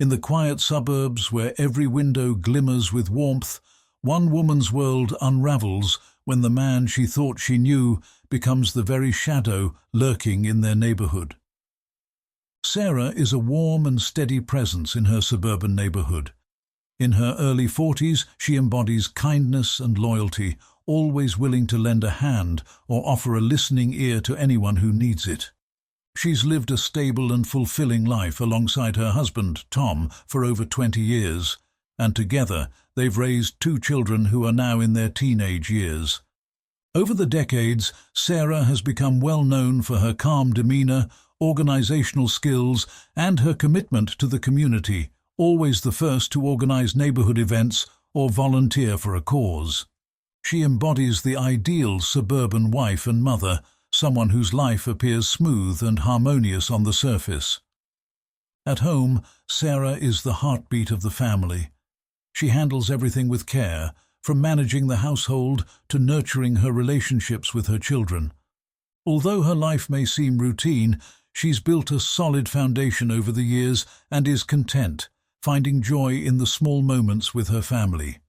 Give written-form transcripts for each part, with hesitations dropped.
In the quiet suburbs where every window glimmers with warmth, one woman's world unravels when the man she thought she knew becomes the very shadow lurking in their neighborhood. Sarah is a warm and steady presence in her suburban neighborhood. In her early 40s, she embodies kindness and loyalty, always willing to lend a hand or offer a listening ear to anyone who needs it. She's lived a stable and fulfilling life alongside her husband, Tom, for over 20 years, and together they've raised 2 children who are now in their teenage years. Over the decades, Sarah has become well known for her calm demeanor, organizational skills, and her commitment to the community, always the first to organize neighborhood events or volunteer for a cause. She embodies the ideal suburban wife and mother, someone whose life appears smooth and harmonious on the surface. At home, Sarah is the heartbeat of the family. She handles everything with care, from managing the household to nurturing her relationships with her children. Although her life may seem routine, she's built a solid foundation over the years and is content, finding joy in the small moments with her family.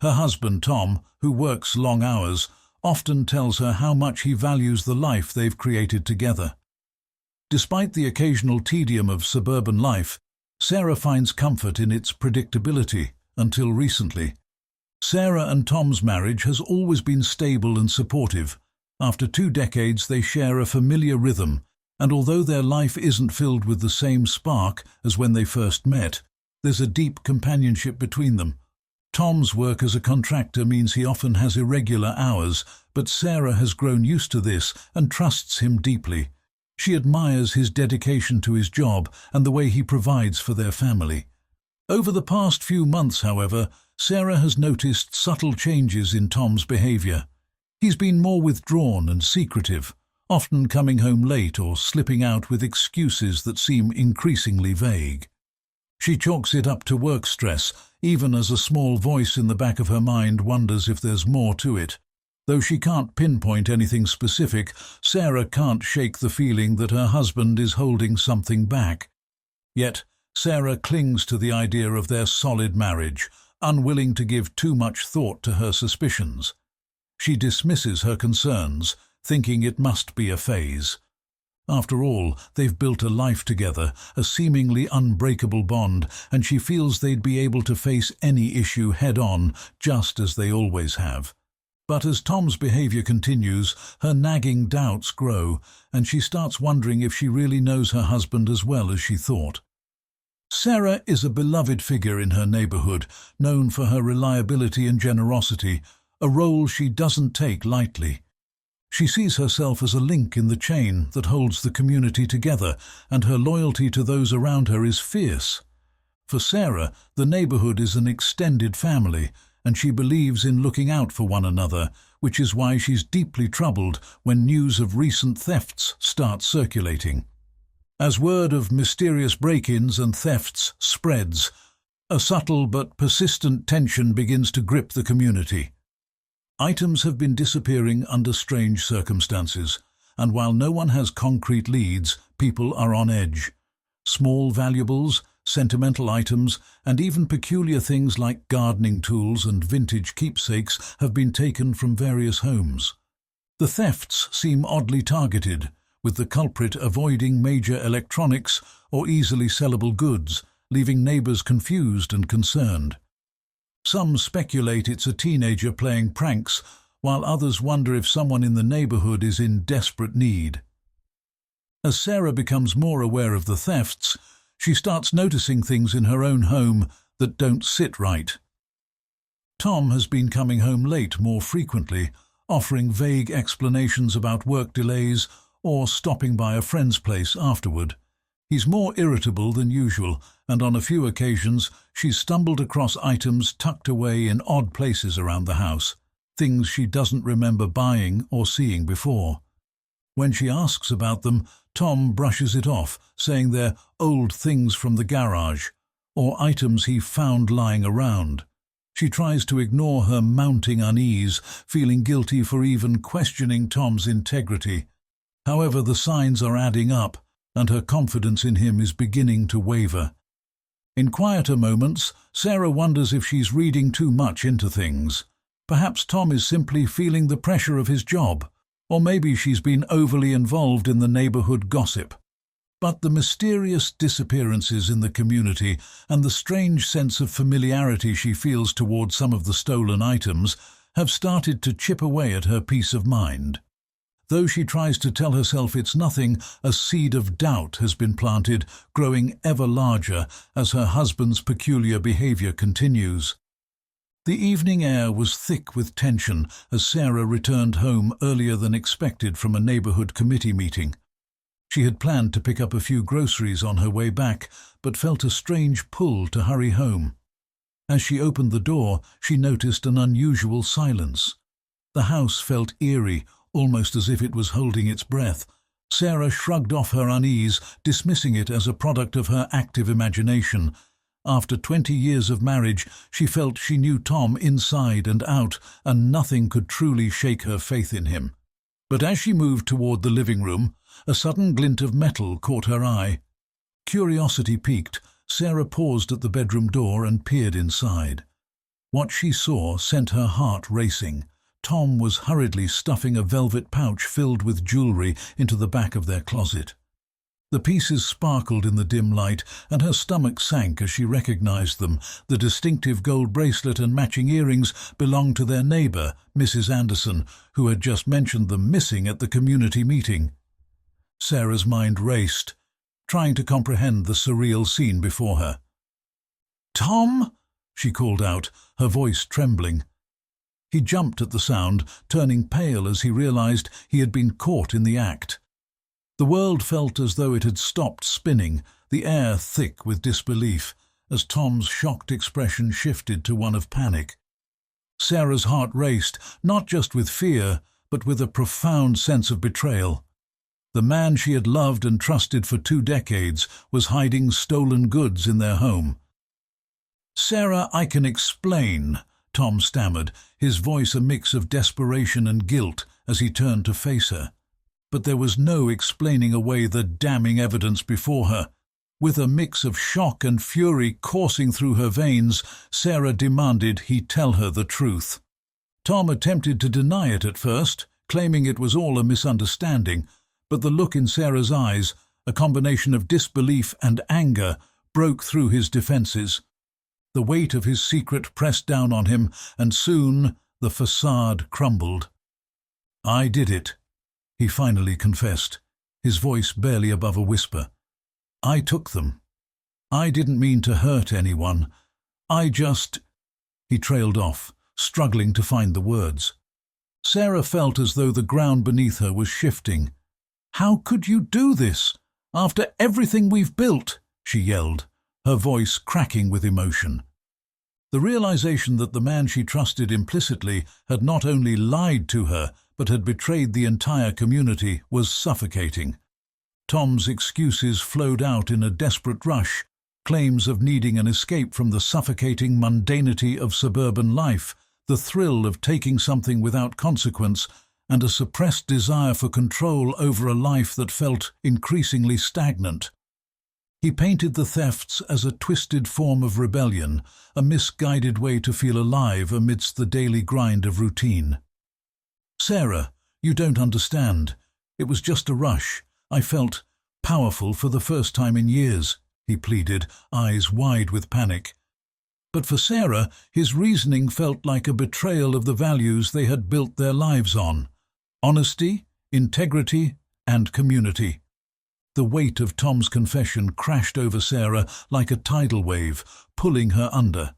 Her husband, Tom, who works long hours, often tells her how much he values the life they've created together. Despite the occasional tedium of suburban life, Sarah finds comfort in its predictability, until recently. Sarah and Tom's marriage has always been stable and supportive. After 2 decades, they share a familiar rhythm, and although their life isn't filled with the same spark as when they first met, there's a deep companionship between them. Tom's work as a contractor means he often has irregular hours, but Sarah has grown used to this and trusts him deeply. She admires his dedication to his job and the way he provides for their family. Over the past few months, however, Sarah has noticed subtle changes in Tom's behavior. He's been more withdrawn and secretive, often coming home late or slipping out with excuses that seem increasingly vague. She chalks it up to work stress, even as a small voice in the back of her mind wonders if there's more to it. Though she can't pinpoint anything specific, Sarah can't shake the feeling that her husband is holding something back. Yet, Sarah clings to the idea of their solid marriage, unwilling to give too much thought to her suspicions. She dismisses her concerns, thinking it must be a phase. After all, they've built a life together, a seemingly unbreakable bond, and she feels they'd be able to face any issue head-on, just as they always have. But as Tom's behavior continues, her nagging doubts grow, and she starts wondering if she really knows her husband as well as she thought. Sarah is a beloved figure in her neighborhood, known for her reliability and generosity, a role she doesn't take lightly. She sees herself as a link in the chain that holds the community together, and her loyalty to those around her is fierce. For Sarah, the neighborhood is an extended family, and she believes in looking out for one another, which is why she's deeply troubled when news of recent thefts starts circulating. As word of mysterious break-ins and thefts spreads, a subtle but persistent tension begins to grip the community. Items have been disappearing under strange circumstances, and while no one has concrete leads, people are on edge. Small valuables, sentimental items, and even peculiar things like gardening tools and vintage keepsakes have been taken from various homes. The thefts seem oddly targeted, with the culprit avoiding major electronics or easily sellable goods, leaving neighbors confused and concerned. Some speculate it's a teenager playing pranks, while others wonder if someone in the neighborhood is in desperate need. As Sarah becomes more aware of the thefts, she starts noticing things in her own home that don't sit right. Tom has been coming home late more frequently, offering vague explanations about work delays or stopping by a friend's place afterward. He's more irritable than usual, and on a few occasions she's stumbled across items tucked away in odd places around the house, things she doesn't remember buying or seeing before. When she asks about them, Tom brushes it off, saying they're old things from the garage, or items he found lying around. She tries to ignore her mounting unease, feeling guilty for even questioning Tom's integrity. However, the signs are adding up, and her confidence in him is beginning to waver. In quieter moments, Sarah wonders if she's reading too much into things. Perhaps Tom is simply feeling the pressure of his job, or maybe she's been overly involved in the neighborhood gossip. But the mysterious disappearances in the community and the strange sense of familiarity she feels toward some of the stolen items have started to chip away at her peace of mind. Though she tries to tell herself it's nothing, a seed of doubt has been planted, growing ever larger as her husband's peculiar behavior continues. The evening air was thick with tension as Sarah returned home earlier than expected from a neighborhood committee meeting. She had planned to pick up a few groceries on her way back, but felt a strange pull to hurry home. As she opened the door, she noticed an unusual silence. The house felt eerie, almost as if it was holding its breath. Sarah shrugged off her unease, dismissing it as a product of her active imagination. After 20 years of marriage, she felt she knew Tom inside and out, and nothing could truly shake her faith in him. But as she moved toward the living room, a sudden glint of metal caught her eye. Curiosity piqued, Sarah paused at the bedroom door and peered inside. What she saw sent her heart racing. Tom was hurriedly stuffing a velvet pouch filled with jewelry into the back of their closet. The pieces sparkled in the dim light, and her stomach sank as she recognized them. The distinctive gold bracelet and matching earrings belonged to their neighbor, Mrs. Anderson, who had just mentioned them missing at the community meeting. Sarah's mind raced, trying to comprehend the surreal scene before her. "Tom!" she called out, her voice trembling. He jumped at the sound, turning pale as he realized he had been caught in the act. The world felt as though it had stopped spinning, the air thick with disbelief, as Tom's shocked expression shifted to one of panic. Sarah's heart raced, not just with fear, but with a profound sense of betrayal. The man she had loved and trusted for 2 decades was hiding stolen goods in their home. "Sarah, I can explain," Tom stammered, his voice a mix of desperation and guilt as he turned to face her. But there was no explaining away the damning evidence before her. With a mix of shock and fury coursing through her veins, Sarah demanded he tell her the truth. Tom attempted to deny it at first, claiming it was all a misunderstanding, but the look in Sarah's eyes, a combination of disbelief and anger, broke through his defenses. The weight of his secret pressed down on him, and soon the facade crumbled. "I did it," he finally confessed, his voice barely above a whisper. "I took them. I didn't mean to hurt anyone. I just—" He trailed off, struggling to find the words. Sarah felt as though the ground beneath her was shifting. "How could you do this? After everything we've built?" she yelled, her voice cracking with emotion. The realization that the man she trusted implicitly had not only lied to her, but had betrayed the entire community was suffocating. Tom's excuses flowed out in a desperate rush, claims of needing an escape from the suffocating mundanity of suburban life, the thrill of taking something without consequence, and a suppressed desire for control over a life that felt increasingly stagnant. He painted the thefts as a twisted form of rebellion, a misguided way to feel alive amidst the daily grind of routine. "Sarah, you don't understand. It was just a rush. I felt powerful for the first time in years," he pleaded, eyes wide with panic. But for Sarah, his reasoning felt like a betrayal of the values they had built their lives on: honesty, integrity, and community. The weight of Tom's confession crashed over Sarah like a tidal wave, pulling her under.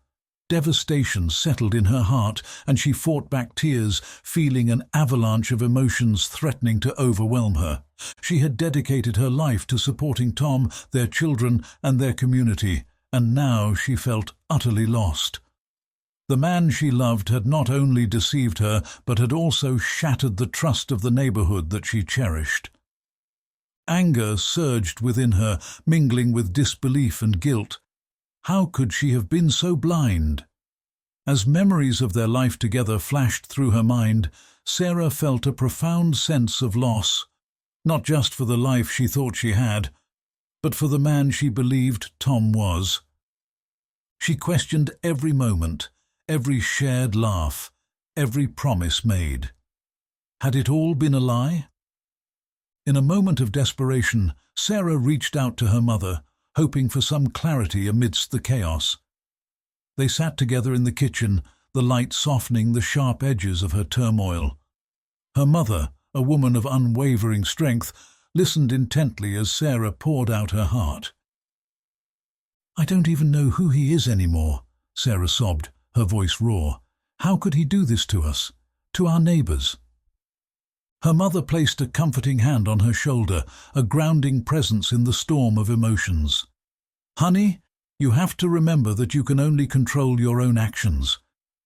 Devastation settled in her heart, and she fought back tears, feeling an avalanche of emotions threatening to overwhelm her. She had dedicated her life to supporting Tom, their children, and their community, and now she felt utterly lost. The man she loved had not only deceived her, but had also shattered the trust of the neighborhood that she cherished. Anger surged within her, mingling with disbelief and guilt. How could she have been so blind? As memories of their life together flashed through her mind, Sarah felt a profound sense of loss, not just for the life she thought she had, but for the man she believed Tom was. She questioned every moment, every shared laugh, every promise made. Had it all been a lie? In a moment of desperation, Sarah reached out to her mother, hoping for some clarity amidst the chaos. They sat together in the kitchen, the light softening the sharp edges of her turmoil. Her mother, a woman of unwavering strength, listened intently as Sarah poured out her heart. "I don't even know who he is anymore," Sarah sobbed, her voice raw. "How could he do this to us, to our neighbors?" Her mother placed a comforting hand on her shoulder, a grounding presence in the storm of emotions. "Honey, you have to remember that you can only control your own actions.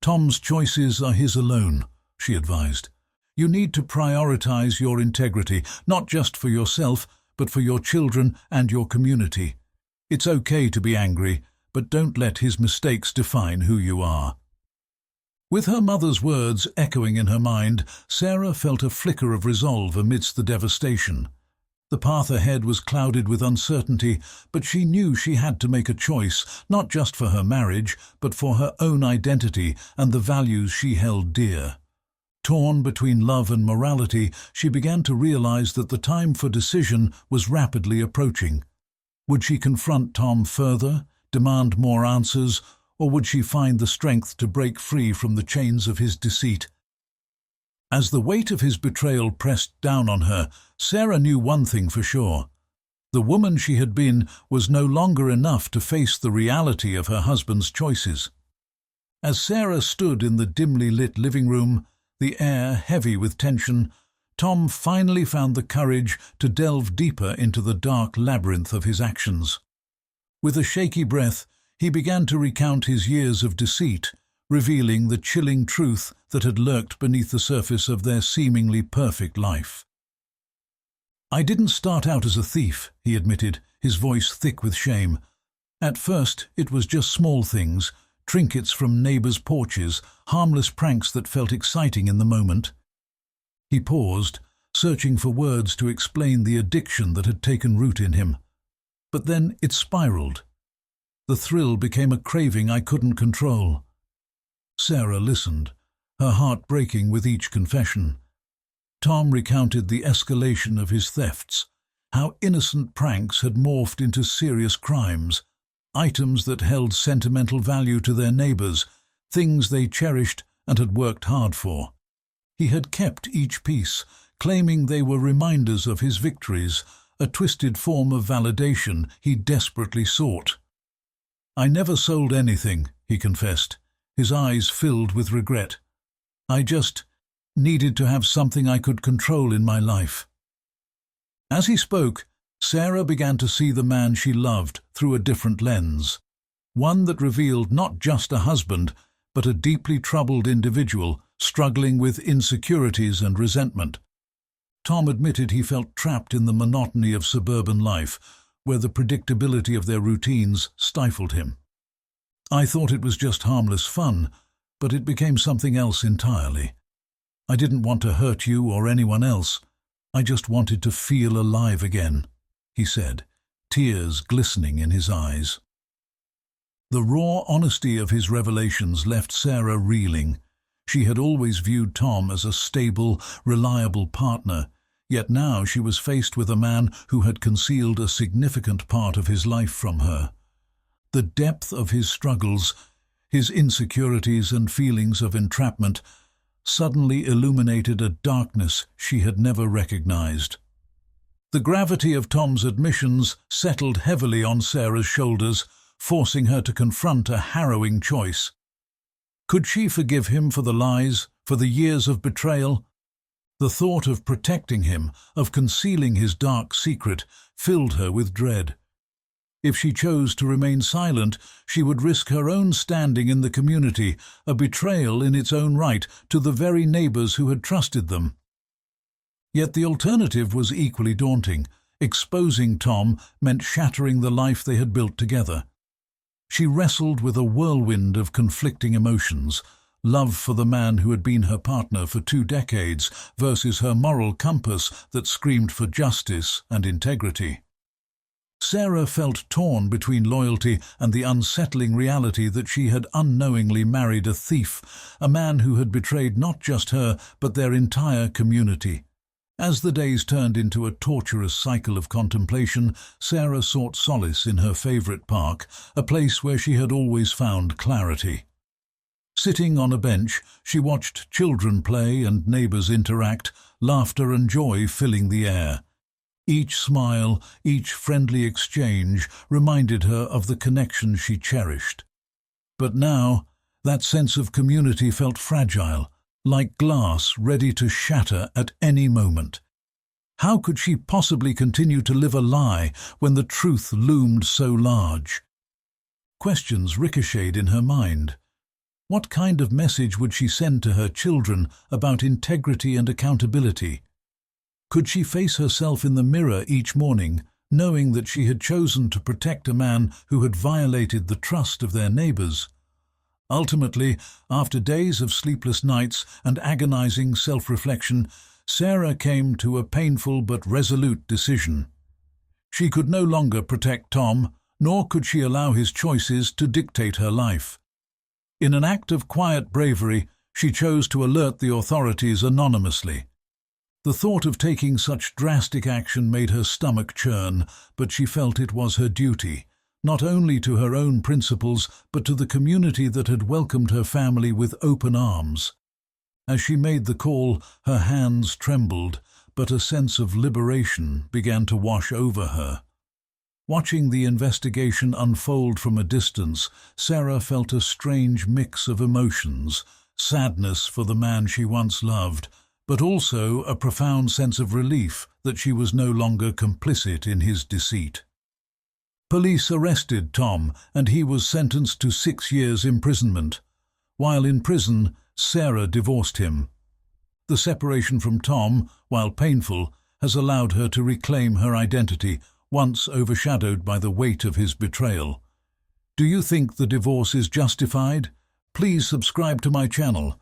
Tom's choices are his alone," she advised. "You need to prioritize your integrity, not just for yourself, but for your children and your community. It's okay to be angry, but don't let his mistakes define who you are." With her mother's words echoing in her mind, Sarah felt a flicker of resolve amidst the devastation. The path ahead was clouded with uncertainty, but she knew she had to make a choice, not just for her marriage, but for her own identity and the values she held dear. Torn between love and morality, she began to realize that the time for decision was rapidly approaching. Would she confront Tom further, demand more answers, or would she find the strength to break free from the chains of his deceit? As the weight of his betrayal pressed down on her, Sarah knew one thing for sure. The woman she had been was no longer enough to face the reality of her husband's choices. As Sarah stood in the dimly lit living room, the air heavy with tension, Tom finally found the courage to delve deeper into the dark labyrinth of his actions. With a shaky breath, he began to recount his years of deceit, revealing the chilling truth that had lurked beneath the surface of their seemingly perfect life. "I didn't start out as a thief," he admitted, his voice thick with shame. "At first, it was just small things, trinkets from neighbors' porches, harmless pranks that felt exciting in the moment." He paused, searching for words to explain the addiction that had taken root in him. But then it spiraled. The thrill became a craving I couldn't control. Sarah listened, her heart breaking with each confession. Tom recounted the escalation of his thefts, how innocent pranks had morphed into serious crimes, items that held sentimental value to their neighbors, things they cherished and had worked hard for. He had kept each piece, claiming they were reminders of his victories, a twisted form of validation he desperately sought. "I never sold anything," he confessed, his eyes filled with regret. "I just needed to have something I could control in my life." As he spoke, Sarah began to see the man she loved through a different lens, one that revealed not just a husband, but a deeply troubled individual struggling with insecurities and resentment. Tom admitted he felt trapped in the monotony of suburban life, where the predictability of their routines stifled him. "I thought it was just harmless fun, but it became something else entirely. I didn't want to hurt you or anyone else. I just wanted to feel alive again," he said, tears glistening in his eyes. The raw honesty of his revelations left Sarah reeling. She had always viewed Tom as a stable, reliable partner, yet now she was faced with a man who had concealed a significant part of his life from her. The depth of his struggles, his insecurities and feelings of entrapment, suddenly illuminated a darkness she had never recognized. The gravity of Tom's admissions settled heavily on Sarah's shoulders, forcing her to confront a harrowing choice. Could she forgive him for the lies, for the years of betrayal? The thought of protecting him, of concealing his dark secret, filled her with dread. If she chose to remain silent, she would risk her own standing in the community, a betrayal in its own right to the very neighbors who had trusted them. Yet the alternative was equally daunting. Exposing Tom meant shattering the life they had built together. She wrestled with a whirlwind of conflicting emotions, love for the man who had been her partner for 2 decades versus her moral compass that screamed for justice and integrity. Sarah felt torn between loyalty and the unsettling reality that she had unknowingly married a thief, a man who had betrayed not just her but their entire community. As the days turned into a torturous cycle of contemplation, Sarah sought solace in her favorite park, a place where she had always found clarity. Sitting on a bench, she watched children play and neighbors interact, laughter and joy filling the air. Each smile, each friendly exchange reminded her of the connection she cherished. But now, that sense of community felt fragile, like glass ready to shatter at any moment. How could she possibly continue to live a lie when the truth loomed so large? Questions ricocheted in her mind. What kind of message would she send to her children about integrity and accountability? Could she face herself in the mirror each morning, knowing that she had chosen to protect a man who had violated the trust of their neighbors? Ultimately, after days of sleepless nights and agonizing self-reflection, Sarah came to a painful but resolute decision. She could no longer protect Tom, nor could she allow his choices to dictate her life. In an act of quiet bravery, she chose to alert the authorities anonymously. The thought of taking such drastic action made her stomach churn, but she felt it was her duty, not only to her own principles, but to the community that had welcomed her family with open arms. As she made the call, her hands trembled, but a sense of liberation began to wash over her. Watching the investigation unfold from a distance, Sarah felt a strange mix of emotions, sadness for the man she once loved, but also a profound sense of relief that she was no longer complicit in his deceit. Police arrested Tom, and he was sentenced to 6 years' imprisonment. While in prison, Sarah divorced him. The separation from Tom, while painful, has allowed her to reclaim her identity, once overshadowed by the weight of his betrayal. Do you think the divorce is justified? Please subscribe to my channel.